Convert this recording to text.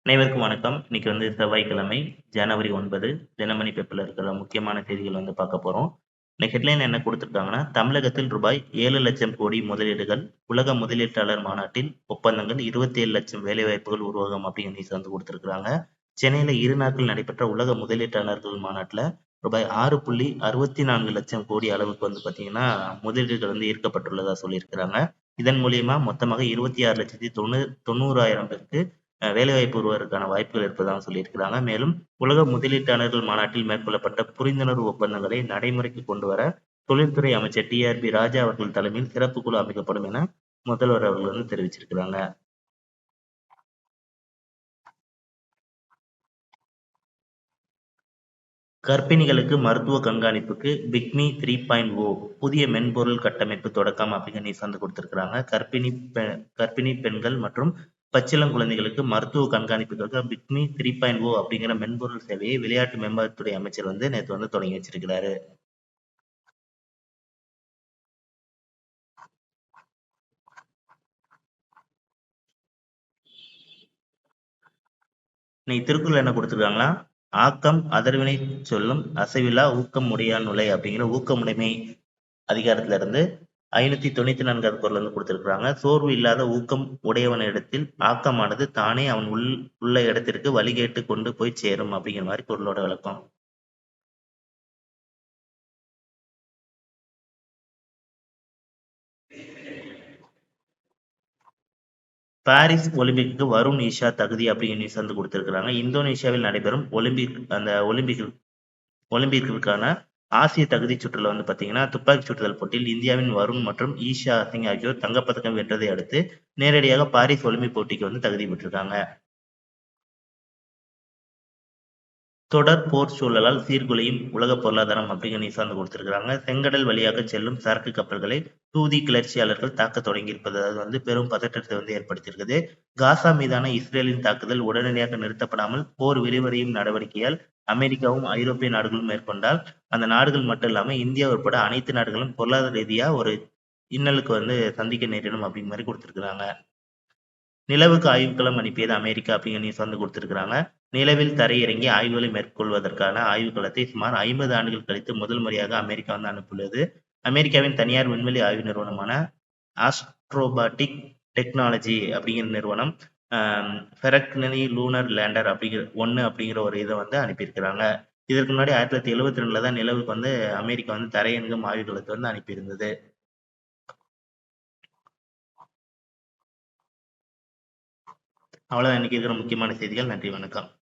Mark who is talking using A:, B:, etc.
A: அனைவருக்கும் வணக்கம். இன்னைக்கு செவ்வாய்க்கிழமை, ஜனவரி 9 தினமணி பேப்பர்ல இருக்கிற முக்கியமான செய்திகள் பார்க்க போறோம். இந்த ஹெட்லைன் என்ன குடுத்திருக்காங்கன்னா, தமிழகத்தில் ரூபாய் 7,00,000 கோடி முதலீடுகள், உலக முதலீட்டாளர் மாநாட்டில் ஒப்பந்தங்கள், 27,00,000 வேலைவாய்ப்புகள் உருவாகும் அப்படிங்கிற நியூஸ் குடுத்திருக்காங்க. சென்னையில 2 நாட்கள் நடைபெற்ற உலக முதலீட்டாளர்கள் மாநாட்டுல ரூபாய் 6,64,00,000 கோடி அளவுக்கு பார்த்தீங்கன்னா, முதலீடுகள் ஈர்க்கப்பட்டுள்ளதா சொல்லியிருக்கிறாங்க. இதன் மூலியமா மொத்தமாக 26,90,000 பேருக்கு வேலைவாய்ப்பு உருவாவதற்கான வாய்ப்புகள் இருப்பதாக சொல்லியிருக்கிறாங்க. மேலும் உலக முதலீட்டாளர்கள் மாநாட்டில் மேற்கொள்ளப்பட்ட புரிந்துணர்வு ஒப்பந்தங்களை நடைமுறைக்கு கொண்டு வர தொழில்துறை அமைச்சர் டி.ஆர்.பி. ராஜா அவர்கள் தலைமையில் சிறப்பு குழு அமைக்கப்படும் என முதல்வர் அவர்கள் தெரிவிச்சிருக்கிறாங்க. கர்ப்பிணிகளுக்கு மருத்துவ கண்காணிப்புக்கு பிக்மி 3.0 புதிய மென்பொருள் கட்டமைப்பு தொடக்கம் அப்படிங்கிற நியூஸ் கொடுத்திருக்கிறாங்க. கர்ப்பிணி பெண்கள் மற்றும் பச்சிளம் குழந்தைகளுக்கு மருத்துவ கண்காணிப்புக்காக பிக்மி 3.0 அப்படிங்கிற மென்பொருள் சேவையை விளையாட்டு மேம்பாட்டுத்துறை அமைச்சர் நேற்று தொடங்கி வச்சிருக்கிறாரு. இன்னைக்கு திருக்குறள் என்ன கொடுத்துருக்காங்களா, ஆக்கம் அதர்வினை சொல்லும் அசைவில்லா ஊக்கம் உடையானுலை அப்படிங்கிற ஊக்கமுடைமை அதிகாரத்துல இருந்து 594வது குறள் கொடுத்திருக்கிறாங்க. சோர்வு இல்லாத ஊக்கம் உடையவனிடத்தில் ஆக்கமானது தானே அவன் உள்ள இடத்திற்கு வழிகேட்டு கொண்டு போய் சேரும் அப்படிங்கிற மாதிரி பொருளோட விளக்கம். பாரிஸ் ஒலிம்பிக்கு வருண் ஈஷா தகுதி அப்படிங்கிற நியூஸ் கொடுத்திருக்கிறாங்க. இந்தோனேஷியாவில் நடைபெறும் ஒலிம்பிக்கிற்கான ஆசிய தகுதி சுற்றுல பாத்தீங்கன்னா, துப்பாக்கி சுடுதல் போட்டியில் இந்தியாவின் வருண் மற்றும் ஈஷா சிங் ஆகியோர் தங்கப்பதக்கம் வென்றதை அடுத்து நேரடியாக பாரிஸ் ஒலிம்பிக் போட்டிக்கு தகுதி பெற்றிருக்காங்க. தொடர் போர் சூழலால் சீர்குலையும் உலக பொருளாதாரம் அப்படிங்கிற நியூஸ் கொடுத்திருக்கிறாங்க. செங்கடல் வழியாக செல்லும் சரக்கு கப்பல்களை ஹூதி கிளர்ச்சியாளர்கள் தாக்க தொடங்கியிருப்பது பெரும் பதற்றத்தை ஏற்படுத்தியிருக்குது. காசா மீதான இஸ்ரேலின் தாக்குதல் உடனடியாக நிறுத்தப்படாமல் போர் விரிவடையும் நடவடிக்கையால் அமெரிக்காவும் ஐரோப்பிய நாடுகளும் மேற்கொண்டால் அந்த நாடுகள் மட்டும் இல்லாம இந்தியா உட்பட அனைத்து நாடுகளும் பொருளாதார ரீதியா ஒரு இன்னலுக்கு சந்திக்க நேரிடும் அப்படிங்கிற மாதிரி கொடுத்திருக்கிறாங்க. நிலவுக்கு ஆய்வுக்களம் அனுப்பியது அமெரிக்கா அப்படிங்கிற நியூஸ் கொடுத்திருக்கிறாங்க. நிலவில் தரையிறங்கி ஆய்வுகளை மேற்கொள்வதற்கான ஆய்வுக்களத்தை சுமார் 50 ஆண்டுகள் கழித்து முதல் முறையாக அமெரிக்கா அனுப்பியுள்ளது. அமெரிக்காவின் தனியார் விண்வெளி ஆய்வு நிறுவனமான ஆஸ்ட்ரோபாட்டிக் டெக்னாலஜி அப்படிங்கிற நிறுவனம் ஃபெரக்னி லூனர் லேண்டர் அப்படிங்கிற ஒரு இதை அனுப்பியிருக்கிறாங்க. இதற்கு முன்னாடி 1972 தான் நிலவுக்கு அமெரிக்கா தரையிறங்கும் ஆய்வுகளத்தை அனுப்பியிருந்தது. அவ்வளவுதான் இன்னைக்கு இருக்கிற முக்கியமான செய்திகள். நன்றி, வணக்கம்.